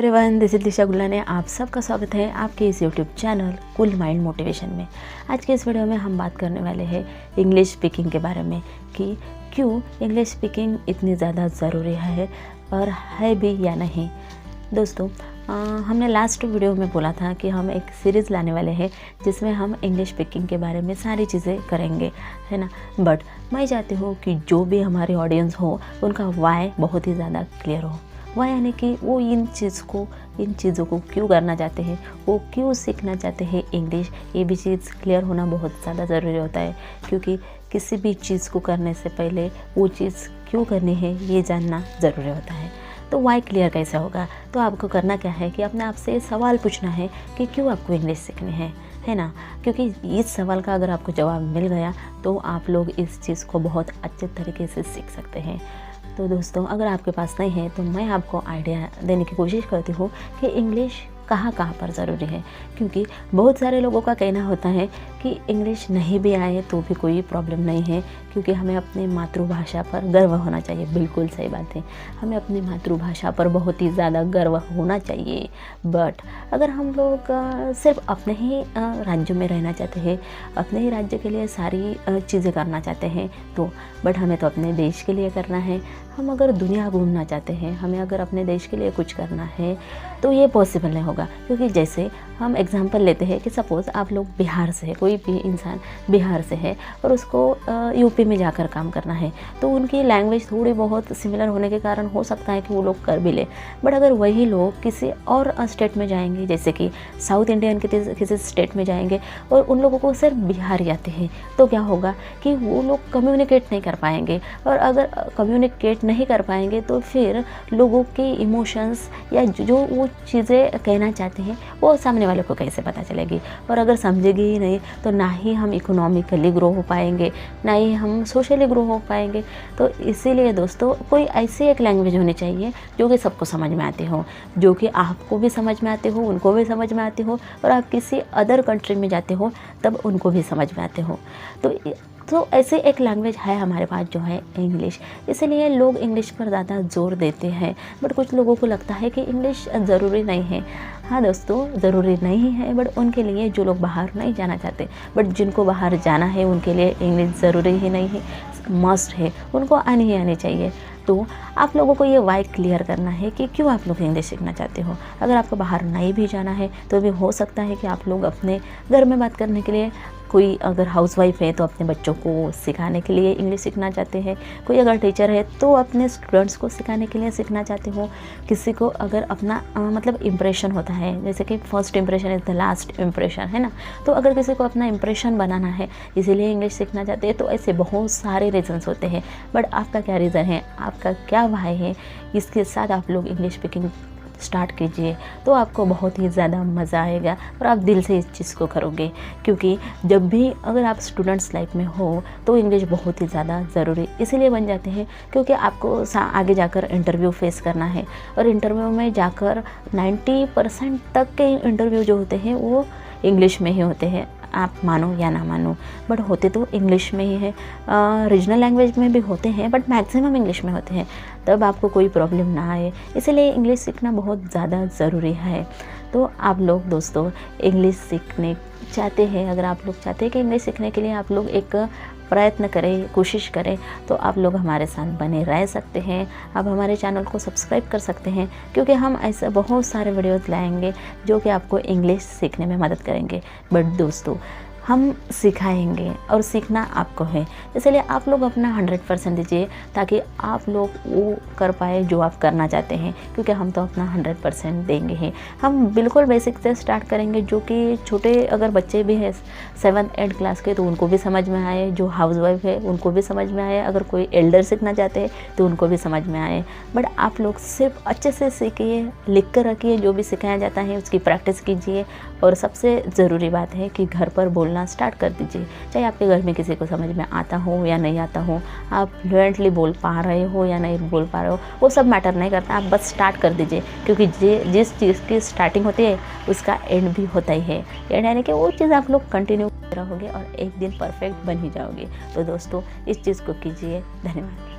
Everyone, this is दिशा गुल्लाने आप सबका स्वागत है आपके इस YouTube channel cool mind motivation में। आज के इस वीडियो में हम बात करने वाले हैं इंग्लिश स्पीकिंग के बारे में कि क्यों इंग्लिश स्पीकिंग इतनी ज़्यादा ज़रूरी है और है भी या नहीं। दोस्तों, हमने लास्ट वीडियो में बोला था कि हम एक सीरीज़ लाने वाले हैं जिसमें हम इंग्लिश स्पीकिंग के बारे में सारी चीज़ें करेंगे, है ना। बट मैं चाहती हूँ कि जो भी हमारे ऑडियंस हो उनका वाई बहुत ही ज़्यादा क्लियर हो। वाई यानी कि वो इन चीज़ों को क्यों करना चाहते हैं, वो क्यों सीखना चाहते हैं इंग्लिश। ये भी चीज़ क्लियर होना बहुत ज़्यादा ज़रूरी होता है, क्योंकि किसी भी चीज़ को करने से पहले वो चीज़ क्यों करनी है ये जानना ज़रूरी होता है। तो वाई क्लियर कैसे होगा? तो आपको करना क्या है कि अपने आप से सवाल पूछना है कि क्यों आपको इंग्लिश सीखनी है ना। क्योंकि इस सवाल का अगर आपको जवाब मिल गया तो आप लोग इस चीज़ को बहुत अच्छे तरीके से सीख सकते हैं। तो दोस्तों, अगर आपके पास नहीं है तो मैं आपको आइडिया देने की कोशिश करती हूँ कि इंग्लिश कहाँ पर ज़रूरी है। क्योंकि बहुत सारे लोगों का कहना होता है कि इंग्लिश नहीं भी आए तो भी कोई प्रॉब्लम नहीं है, क्योंकि हमें अपनी मातृभाषा पर गर्व होना चाहिए। बिल्कुल सही बात है, हमें अपनी मातृभाषा पर बहुत ही ज़्यादा गर्व होना चाहिए। बट अगर हम लोग सिर्फ अपने ही राज्य में रहना चाहते हैं, अपने ही राज्य के लिए सारी चीज़ें करना चाहते हैं तो बट हमें तो अपने देश के लिए करना है। हम अगर दुनिया घूमना चाहते हैं, हमें अगर अपने देश के लिए कुछ करना है तो ये पॉसिबल नहीं होगा। क्योंकि जैसे हम एग्जांपल लेते हैं कि सपोज़ आप लोग बिहार से है, कोई भी इंसान बिहार से है और उसको यूपी में जाकर काम करना है, तो उनकी लैंग्वेज थोड़ी बहुत सिमिलर होने के कारण हो सकता है कि वो लोग कर भी ले। बट अगर वही लोग किसी और स्टेट में जाएंगे, जैसे कि साउथ इंडियन के किसी स्टेट में जाएंगे और उन लोगों को सिर्फ बिहारी आते हैं, तो क्या होगा कि वो लोग कम्युनिकेट नहीं कर पाएंगे। और अगर कम्युनिकेट नहीं कर पाएंगे तो फिर लोगों के इमोशंस या जो वो चीज़ें कहना चाहते हैं वो सामने वाले को कैसे पता चलेगी। और अगर समझेगी ही नहीं तो ना ही हम इकोनॉमिकली ग्रो हो पाएंगे, ना ही हम सोशली ग्रो हो पाएंगे। तो इसीलिए दोस्तों, कोई ऐसी एक लैंग्वेज होनी चाहिए जो कि सबको समझ में आती हो, जो कि आपको भी समझ में आती हो, उनको भी समझ में आती हो, और आप किसी अदर कंट्री में जाते हो तब उनको भी समझ में आते हो। तो ऐसे एक लैंग्वेज है हमारे पास जो है इंग्लिश। इसीलिए लोग इंग्लिश पर ज़्यादा जोर देते हैं। बट कुछ लोगों को लगता है कि इंग्लिश ज़रूरी नहीं है। हाँ दोस्तों, ज़रूरी नहीं है, बट उनके लिए जो लोग बाहर नहीं जाना चाहते, बट जिनको बाहर जाना है उनके लिए इंग्लिश ज़रूरी ही नहीं है, मस्ट है, उनको आनी ही आनी चाहिए। तो आप लोगों को ये वाई क्लियर करना है कि क्यों आप लोग इंग्लिश सीखना चाहते हो। अगर आपको बाहर नहीं भी जाना है तो भी हो सकता है कि आप लोग अपने घर में बात करने के लिए, कोई अगर हाउसवाइफ है तो अपने बच्चों को सिखाने के लिए इंग्लिश सीखना चाहते हैं, कोई अगर टीचर है तो अपने स्टूडेंट्स को सिखाने के लिए सीखना चाहते हो, किसी को अगर अपना मतलब इम्प्रेशन होता है, जैसे कि first impression is the last impression, है ना। तो अगर किसी को अपना इम्प्रेशन बनाना है इसीलिए इंग्लिश सीखना चाहते हैं, तो ऐसे बहुत सारे रीजन्स होते हैं। बट आपका क्या रीज़न है, आपका क्या वाई है, इसके साथ आप लोग इंग्लिश स्पीकिंग स्टार्ट कीजिए तो आपको बहुत ही ज़्यादा मज़ा आएगा और आप दिल से इस चीज़ को करोगे। क्योंकि जब भी अगर आप स्टूडेंट्स लाइफ में हो तो इंग्लिश बहुत ही ज़्यादा ज़रूरी इसीलिए बन जाते हैं क्योंकि आपको आगे जाकर इंटरव्यू फेस करना है, और इंटरव्यू में जाकर 90% तक के इंटरव्यू जो होते हैं वो इंग्लिश में ही होते हैं। आप मानो या ना मानो, बट होते तो इंग्लिश में ही है। रीजनल लैंग्वेज में भी होते हैं बट मैक्सिमम इंग्लिश में होते हैं, तब आपको कोई प्रॉब्लम ना आए। इसलिए इंग्लिश सीखना बहुत ज़्यादा ज़रूरी है। तो आप लोग दोस्तों इंग्लिश सीखने चाहते हैं, अगर आप लोग चाहते हैं कि इंग्लिश सीखने के लिए आप लोग एक प्रयत्न करें, कोशिश करें, तो आप लोग हमारे साथ बने रह सकते हैं। आप हमारे चैनल को सब्सक्राइब कर सकते हैं, क्योंकि हम ऐसे बहुत सारे वीडियोस लाएंगे जो कि आपको इंग्लिश सीखने में मदद करेंगे। बट दोस्तों, हम सिखाएंगे और सीखना आपको है, इसलिए आप लोग अपना 100% दीजिए ताकि आप लोग वो कर पाए जो आप करना चाहते हैं। क्योंकि हम तो अपना 100% देंगे ही। हम बिल्कुल बेसिक से स्टार्ट करेंगे, जो कि छोटे अगर बच्चे भी हैं 7th-8th क्लास के तो उनको भी समझ में आए, जो हाउसवाइफ है उनको भी समझ में आए, अगर कोई एल्डर सीखना चाहते हैं तो उनको भी समझ में आए। बट आप लोग सिर्फ अच्छे से सीखिए, लिख कर रखिए, जो भी सिखाया जाता है उसकी प्रैक्टिस कीजिए। और सबसे ज़रूरी बात है कि घर पर बोलना स्टार्ट कर दीजिए। चाहे आपके घर में किसी को समझ में आता हो या नहीं आता हो, आप फ्लुएंटली बोल पा रहे हो या नहीं बोल पा रहे हो, वो सब मैटर नहीं करता। आप बस स्टार्ट कर दीजिए, क्योंकि जिस चीज़ की स्टार्टिंग होती है उसका एंड भी होता ही है। एंड यानी कि वो चीज़ आप लोग कंटिन्यू रहोगे और एक दिन परफेक्ट बन ही जाओगे। तो दोस्तों, इस चीज़ को कीजिए। धन्यवाद।